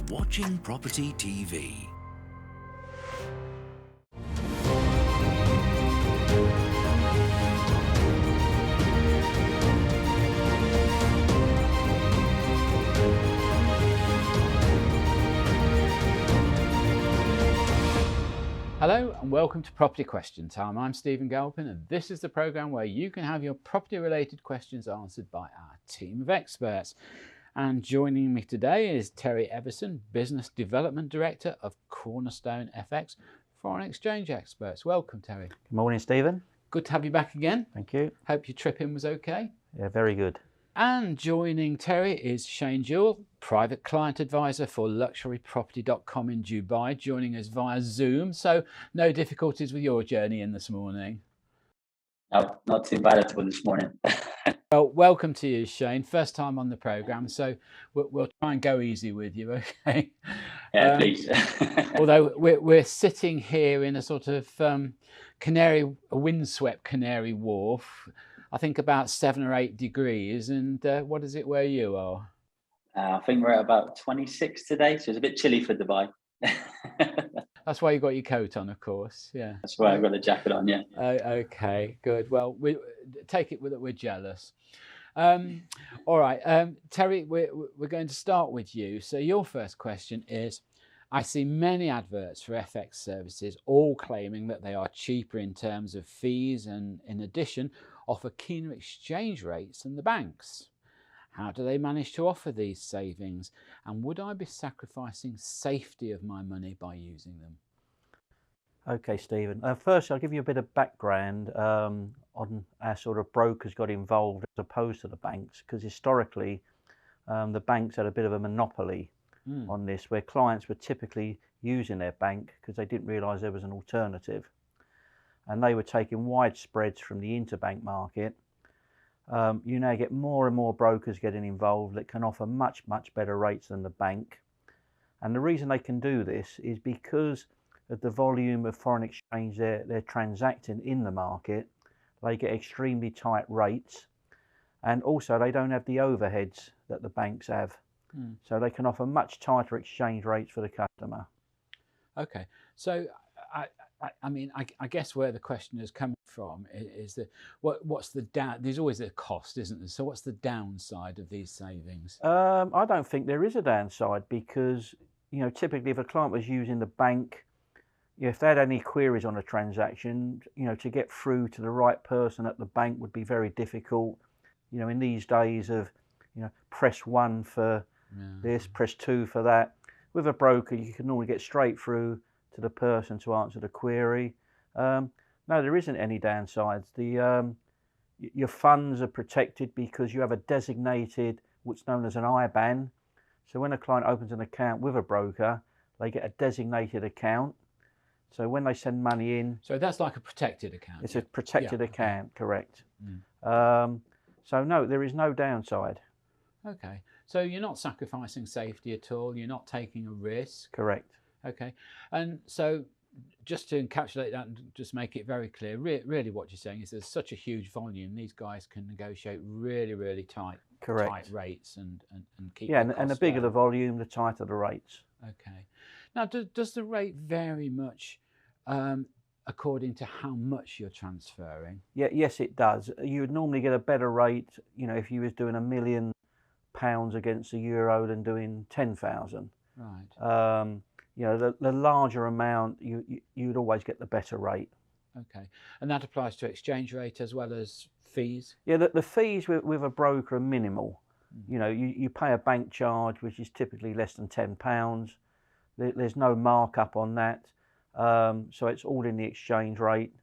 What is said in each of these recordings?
watching Property TV. Hello and welcome to Property Question Time. I'm Stephen Galpin and this is the programme where you can have your property related questions answered by our team of experts. And joining me today is Terry Everson, Business Development Director of Cornerstone FX, Foreign Exchange Experts. Welcome, Terry. Good morning, Stephen. Good to have you back again. Thank you. Hope your trip in was okay. Yeah, very good. And joining Terry is Shane Jewell, Private Client Advisor for luxuryproperty.com in Dubai, joining us via Zoom. So no difficulties with your journey in this morning? No, not too bad at all this morning. Well, welcome to you, Shane. First time on the programme, so we'll try and go easy with you, okay? Yeah, please. Although we're sitting here in a sort of windswept Canary Wharf, I think about 7 or 8 degrees. And what is it where you are? I think we're at about 26 today, so it's a bit chilly for Dubai. That's why you got your coat on, of course. Yeah. That's why I've got the jacket on, yeah. Okay, good. Well, we take it that we're jealous. All right, Terry, we're going to start with you. So your first question is, I see many adverts for FX services, all claiming that they are cheaper in terms of fees and, in addition, offer keener exchange rates than the banks. How do they manage to offer these savings? And would I be sacrificing safety of my money by using them? Okay, Stephen. First, I'll give you a bit of background on how sort of brokers got involved as opposed to the banks, because historically the banks had a bit of a monopoly on this, where clients were typically using their bank because they didn't realise there was an alternative. And they were taking wide spreads from the interbank market. You now get more and more brokers getting involved that can offer much better rates than the bank. And the reason they can do this is because of the volume of foreign exchange they're transacting in the market. They get extremely tight rates, and also they don't have the overheads that the banks have. So they can offer much tighter exchange rates for the customer. Okay, so I guess where the question is coming from is that what's the there's always a cost, isn't there? So what's the downside of these savings? I don't think there is a downside, because typically if a client was using the bank, if they had any queries on a transaction, to get through to the right person at the bank would be very difficult. In these days of press 1 for this, press 2 for that. With a broker, you can normally get straight through to the person to answer the query. No, there isn't any downsides. Your funds are protected because you have a designated, what's known as an IBAN. So when a client opens an account with a broker, they get a designated account. So when they send money in... So that's like a protected account? It's a protected account, correct. So no, there is no downside. Okay, so you're not sacrificing safety at all, you're not taking a risk? Correct. Okay, and so just to encapsulate that and just make it very clear, really what you're saying is there's such a huge volume, these guys can negotiate really tight rates and keep and the bigger the volume, the tighter the rates. Okay, now does the rate vary much according to how much you're transferring? Yes, it does. You would normally get a better rate, if you was doing £1 million against the euro than doing 10,000. Right. The larger amount, you'd always get the better rate. Okay, and that applies to exchange rate as well as fees? Yeah, the fees with a broker are minimal. You pay a bank charge, which is typically less than £10. There's no markup on that. So it's all in the exchange rate,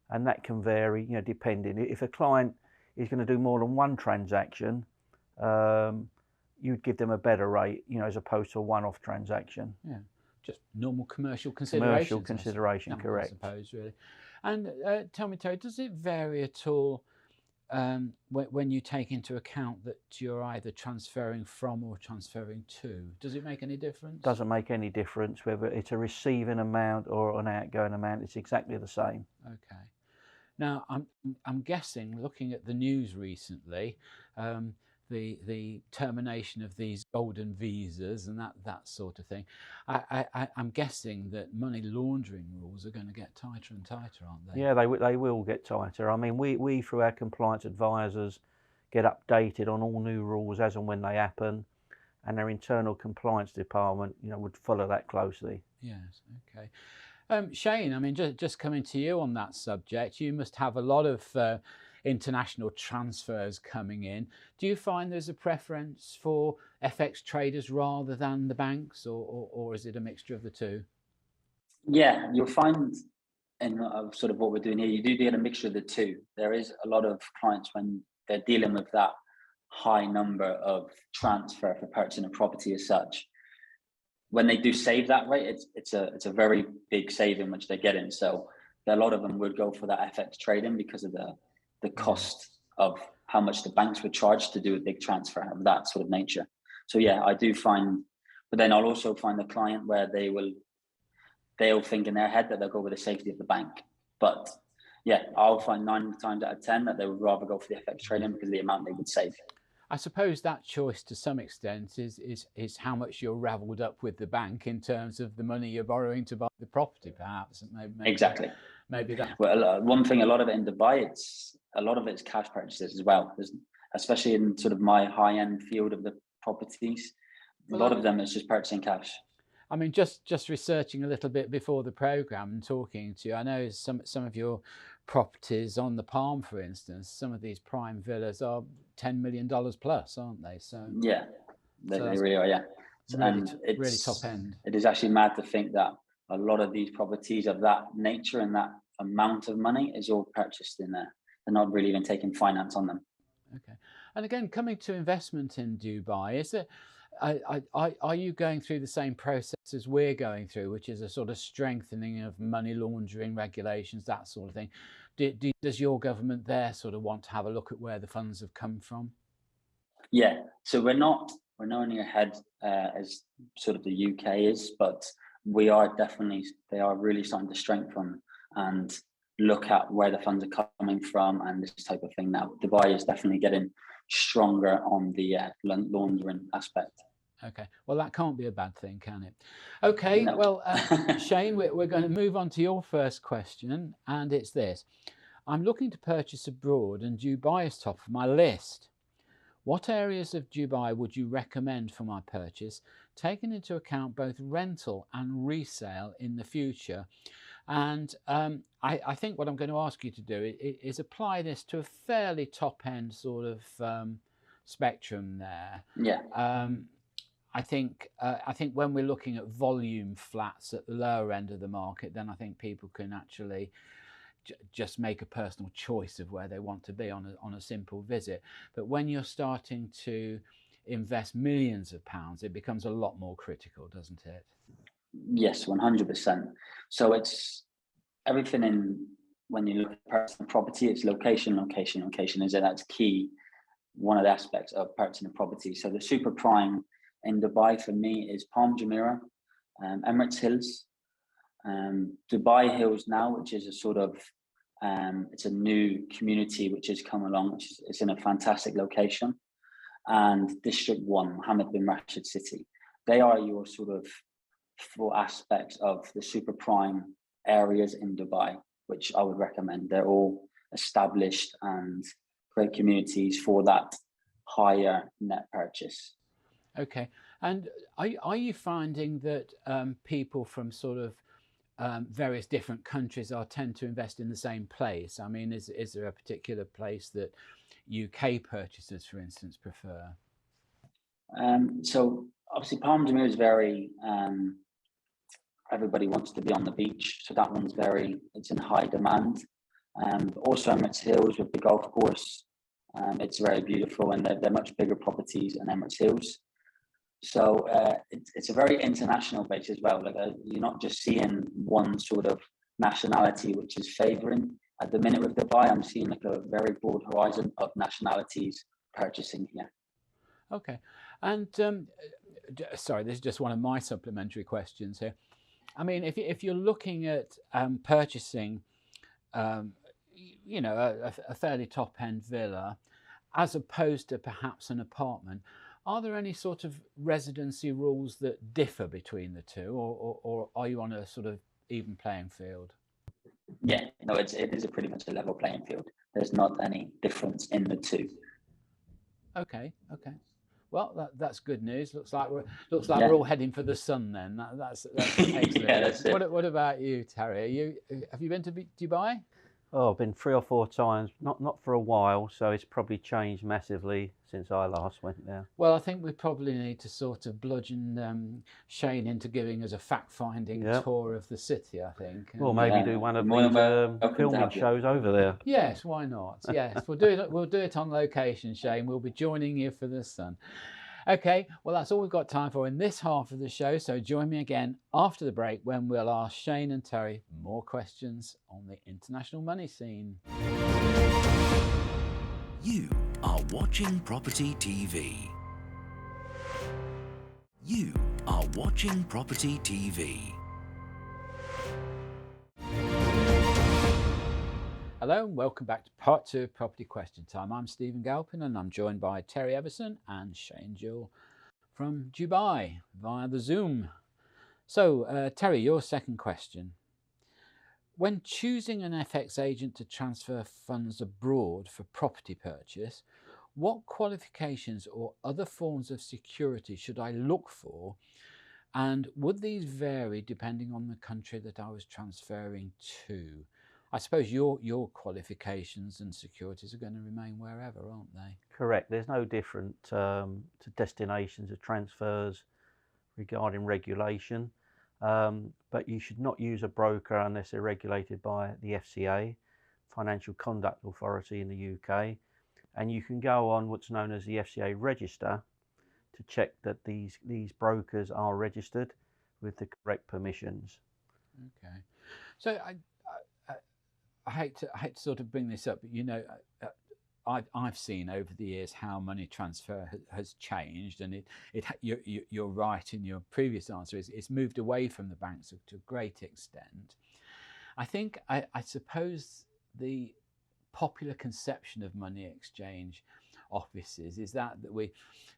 and that can vary, depending. If a client is going to do more than one transaction, you'd give them a better rate, as opposed to a one-off transaction. Yeah, just normal commercial considerations. Commercial consideration, correct. I suppose, really. And tell me, Terry, does it vary at all when you take into account that you're either transferring from or transferring to? Does it make any difference? Doesn't make any difference whether it's a receiving amount or an outgoing amount. It's exactly the same. Okay. Now, I'm guessing, looking at the news recently, the termination of these golden visas and that sort of thing, I'm guessing that money laundering rules are going to get tighter and tighter, aren't they? Yeah, they will get tighter. I mean, we through our compliance advisors get updated on all new rules as and when they happen, and their internal compliance department, would follow that closely. Yes. Okay. Shane, I mean, just coming to you on that subject, you must have a lot of international transfers coming in. Do you find there's a preference for FX traders rather than the banks, or is it a mixture of the two? Yeah, you'll find in sort of what we're doing here, you do get a mixture of the two. There is a lot of clients when they're dealing with that high number of transfer for purchasing a property as such. When they do save that rate, it's a very big saving which they're getting. So a lot of them would go for that FX trading because of the cost of how much the banks would charge to do a big transfer of that sort of nature. So yeah, I do find, but then I'll also find the client where they'll think in their head that they'll go with the safety of the bank. But yeah, I'll find 9 times out of 10 that they would rather go for the FX trading because of the amount they would save. I suppose that choice to some extent is how much you're raveled up with the bank in terms of the money you're borrowing to buy the property, perhaps. Maybe, exactly. Maybe that. Well, one thing, a lot of it in Dubai, a lot of it's cash purchases as well. Especially in sort of my high-end field of the properties, a lot of them is just purchasing cash. I mean, just researching a little bit before the program and talking to you, I know some of your properties on the Palm, for instance, some of these prime villas are $10 million plus, aren't they? So yeah, they really are. Yeah, and it's really top end. It is actually mad to think that a lot of these properties of that nature and that amount of money is all purchased in there. They're not really even taking finance on them. Okay, and again, coming to investment in Dubai, is it? Are you going through the same process as we're going through, which is a sort of strengthening of money laundering regulations, that sort of thing? Does your government there sort of want to have a look at where the funds have come from? Yeah, so we're not only ahead as sort of the UK is, but they are really starting to strengthen and look at where the funds are coming from and this type of thing now. Dubai is definitely getting stronger on the laundering aspect. Okay, well, that can't be a bad thing, can it? Okay, no. Well, Shane, we're going to move on to your first question, and it's this. I'm looking to purchase abroad, and Dubai is top of my list. What areas of Dubai would you recommend for my purchase, taking into account both rental and resale in the future? And I think what I'm going to ask you to do is apply this to a fairly top-end sort of spectrum there. Yeah. I think when we're looking at volume flats at the lower end of the market, then I think people can actually just make a personal choice of where they want to be on a simple visit. But when you're starting to invest millions of pounds, it becomes a lot more critical, doesn't it? Yes, 100%. So it's everything when you look at purchasing property, it's location. Is it? That's key. One of the aspects of purchasing a property. So the super prime in Dubai for me is Palm Jumeirah, Emirates Hills, Dubai Hills now, which is a sort of it's a new community which has come along, which is in a fantastic location, and District 1, Mohammed bin Rashid City. They are your sort of full aspects of the super prime areas in Dubai, which I would recommend. They're all established and great communities for that higher net purchase. Okay, and are you finding that people from sort of various different countries tend to invest in the same place? I mean, is there a particular place that UK purchasers, for instance, prefer? So obviously Palm Jumeirah is very, everybody wants to be on the beach. So that one's it's in high demand. Also Emirates Hills with the golf course. It's very beautiful and they're much bigger properties in Emirates Hills. So it's a very international base as well. Like you're not just seeing one sort of nationality which is favouring. At the minute with Dubai, I'm seeing like a very broad horizon of nationalities purchasing here. Okay, and sorry, this is just one of my supplementary questions here. I mean, if you're looking at purchasing, a fairly top-end villa, as opposed to perhaps an apartment, are there any sort of residency rules that differ between the two, or are you on a sort of even playing field? Yeah, no, it is a pretty much a level playing field. There's not any difference in the two. Okay. Well, that's good news. Looks like we're all heading for the sun then. That's excellent. Yeah, that's it. What about you, Terry? Have you been to Dubai? Oh, I've been 3 or 4 times, not for a while, so it's probably changed massively since I last went there. Well, I think we probably need to sort of bludgeon Shane into giving us a fact-finding tour of the city, I think. Well, maybe do one of these filming shows over there. Yes, why not? Yes, we'll do it on location, Shane. We'll be joining you for the sun. Okay, well, that's all we've got time for in this half of the show. So join me again after the break when we'll ask Shane and Terry more questions on the international money scene. You are watching Property TV. You are watching Property TV. Hello and welcome back to part 2 of Property Question Time. I'm Stephen Galpin and I'm joined by Terry Everson and Shane Jewell from Dubai via the Zoom. So Terry, your second question. When choosing an FX agent to transfer funds abroad for property purchase, what qualifications or other forms of security should I look for? And would these vary depending on the country that I was transferring to? I suppose your qualifications and securities are going to remain wherever, aren't they? Correct. There's no different to destinations of transfers regarding regulation, but you should not use a broker unless they're regulated by the FCA, Financial Conduct Authority in the UK, and you can go on what's known as the FCA register to check that these brokers are registered with the correct permissions. Okay, so I hate to sort of bring this up, but you know, I've seen over the years how money transfer has changed, and you're right in your previous answer. It's moved away from the banks to a great extent. I think I suppose the popular conception of money exchange offices is that we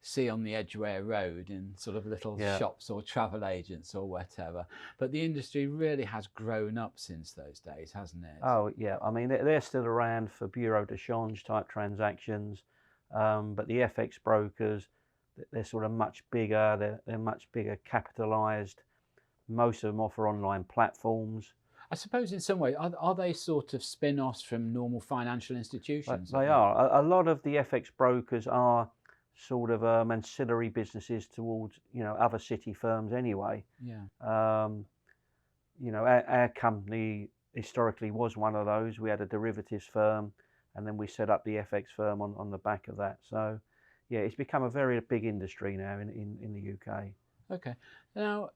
see on the Edgware Road in sort of little shops or travel agents or whatever, but the industry really has grown up since those days, hasn't it? Oh yeah, I mean they're still around for bureau de change type transactions, but the FX brokers, they're sort of much bigger, they're much bigger capitalized. Most of them offer online platforms. I suppose in some way, are they sort of spin-offs from normal financial institutions? They are. A lot of the FX brokers are sort of ancillary businesses towards, you know, other city firms anyway. Yeah. You know, our company historically was one of those. We had a derivatives firm, and then we set up the FX firm on the back of that. So, yeah, it's become a very big industry now in the UK. Okay. Now,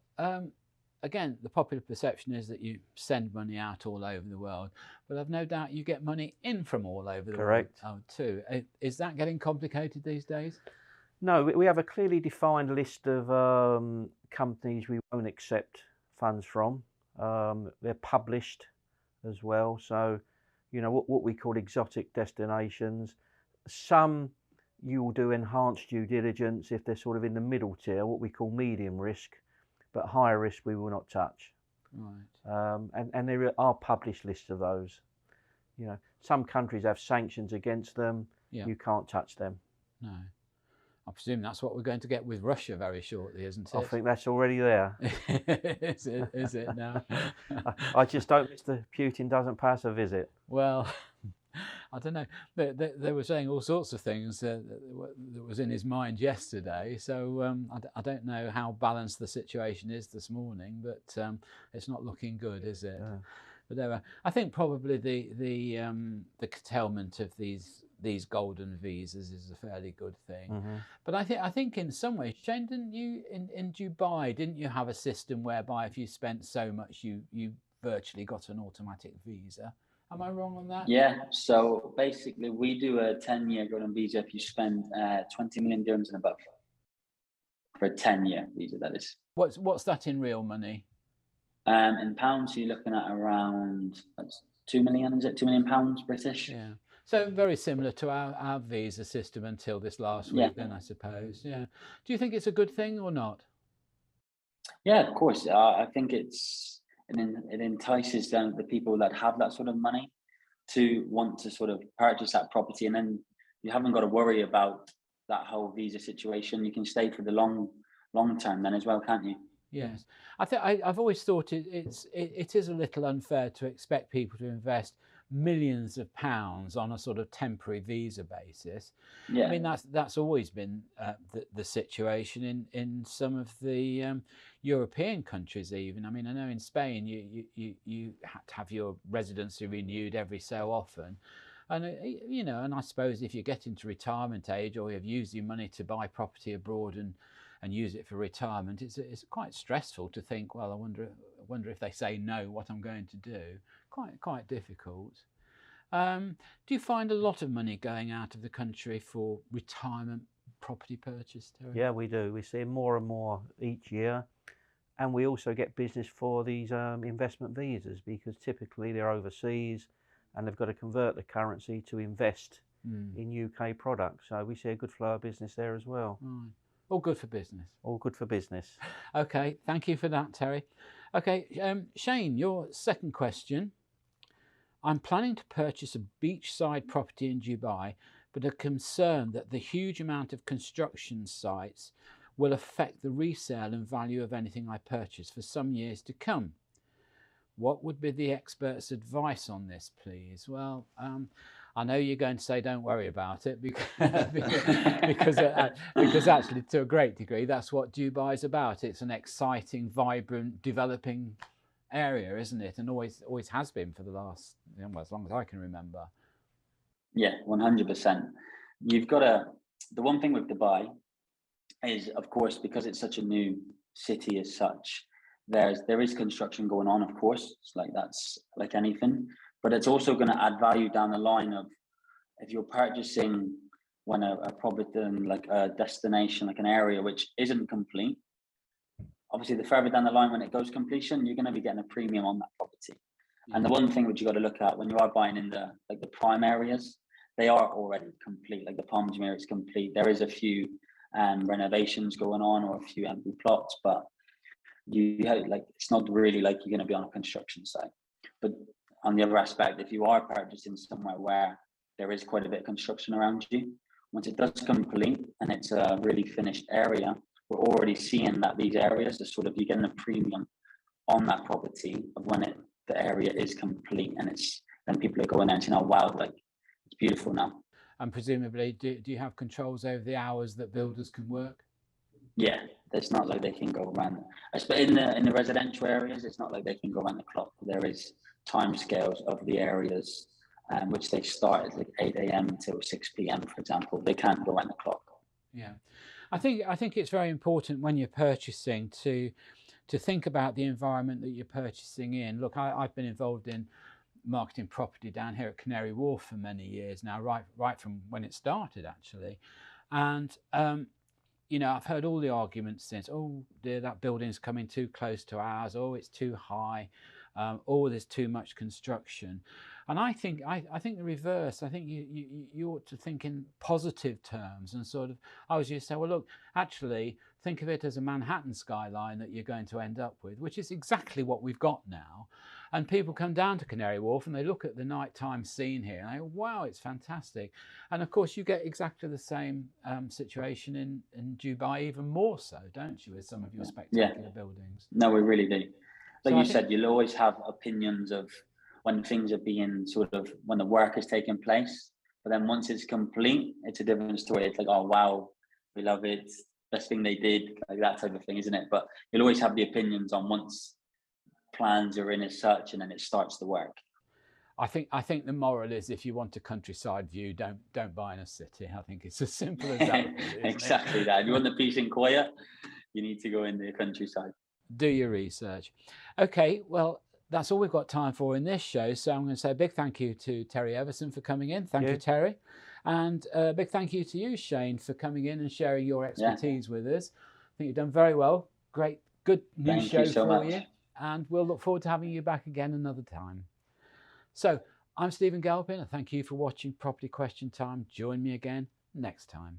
again, the popular perception is that you send money out all over the world, but I've no doubt you get money in from all over the world too. Is that getting complicated these days? No, we have a clearly defined list of companies we won't accept funds from. They're published as well, so you know what we call exotic destinations. Some you will do enhanced due diligence if they're sort of in the middle tier, what we call medium risk. But higher risk we will not touch. Right. And there are published lists of those. You know, some countries have sanctions against them. Yeah. You can't touch them. No. I presume that's what we're going to get with Russia very shortly, isn't it? I think that's already there. Is it now? I just hope Mr. Putin doesn't pass a visit. Well, I don't know. They were saying all sorts of things that was in his mind yesterday. So I don't know how balanced the situation is this morning, but it's not looking good, is it? Yeah. But there are, I think probably the curtailment of these golden visas is a fairly good thing. Mm-hmm. But I think in some ways, Shane, didn't you in Dubai, didn't you have a system whereby if you spent so much, you virtually got an automatic visa? Am I wrong on that? Yeah, so basically we do a 10-year golden visa if you spend 20 million dirhams and above. For a 10-year visa, that is. What's that in real money? In pounds, you're looking at around 2 million, is it? £2 million British? Yeah. So very similar to our visa system until this last week, then I suppose. Yeah. Do you think it's a good thing or not? Yeah, of course. I think it entices the people that have that sort of money to want to sort of purchase that property, and then you haven't got to worry about that whole visa situation. You can stay for the long term then as well, can't you? Yes, I think I've always thought it is a little unfair to expect people to invest millions of pounds on a sort of temporary visa basis. Yeah. I mean that's always been the situation in some of the European countries even. I mean I know in Spain you have to have your residency renewed every so often. And you know, and I suppose if you get into retirement age or you've used your money to buy property abroad and use it for retirement, it's quite stressful to think, well, I wonder if they say no, what I'm going to do. Quite difficult. Do you find a lot of money going out of the country for retirement property purchase, Terry? Yeah, we do. We see more and more each year. And we also get business for these investment visas, because typically they're overseas and they've got to convert the currency to invest in UK products. So we see a good flow of business there as well. Right. All good for business. All good for business. Okay, thank you for that, Terry. Okay, Shane, your second question. I'm planning to purchase a beachside property in Dubai, but are concerned that the huge amount of construction sites will affect the resale and value of anything I purchase for some years to come. What would be the expert's advice on this, please? Well, I know you're going to say don't worry about it because actually to a great degree that's what Dubai is about. It's an exciting, vibrant, developing area, isn't it? And always has been for the last, well, as long as I can remember. Yeah, 100%. You've got the one thing with Dubai is, of course, because it's such a new city as such, there is construction going on, of course. That's like anything. But it's also going to add value down the line of if you're purchasing when a property like a destination, like an area which isn't complete. Obviously, the further down the line when it goes completion, you're going to be getting a premium on that property. Yeah. And the one thing which you got to look at when you are buying in the prime areas, they are already complete. Like the Palmsmere is complete. There is a few renovations going on or a few empty plots, but it's not really like you're going to be on a construction site. But on the other aspect, if you are purchasing somewhere where there is quite a bit of construction around you, once it does complete and it's a really finished area, we're already seeing that these areas are sort of, you're getting a premium on that property of when the area is complete, and then people are going there and saying, oh wow, like it's beautiful now. And presumably, do you have controls over the hours that builders can work? Yeah, it's not like they can go around. In the residential areas, it's not like they can go around the clock. There is timescales of the areas, which they start at like 8 a.m. until 6 p.m. for example. They can't go around the clock. Yeah, I think it's very important when you're purchasing to think about the environment that you're purchasing in. Look, I've been involved in marketing property down here at Canary Wharf for many years now, right from when it started actually, and you know, I've heard all the arguments since. Oh dear, that building's coming too close to ours. Oh, it's too high. Oh, there's too much construction. And I think the reverse. I think you ought to think in positive terms and sort of, I was just say, well, look, actually think of it as a Manhattan skyline that you're going to end up with, which is exactly what we've got now. And people come down to Canary Wharf and they look at the nighttime scene here and they go, wow, it's fantastic. And of course, you get exactly the same situation in Dubai, even more so, don't you, with some of your spectacular buildings? No, we really do. Like you said, you'll always have opinions of when things are being when the work is taking place. But then once it's complete, it's a different story. It's like, oh, wow, we love it. Best thing they did, like that type of thing, isn't it? But you'll always have the opinions on once plans are in as such and then it starts the work. I think the moral is if you want a countryside view, don't buy in a city. I think it's as simple as that. Exactly that. If you want the peace and quiet, you need to go in the countryside. Do your research. Okay, well, that's all we've got time for in this show. So I'm going to say a big thank you to Terry Everson for coming in. Thank you, Terry. And a big thank you to you, Shane, for coming in and sharing your expertise with us. I think you've done very well. Great, good news show for you. And we'll look forward to having you back again another time. So I'm Stephen Galpin, and thank you for watching Property Question Time. Join me again next time.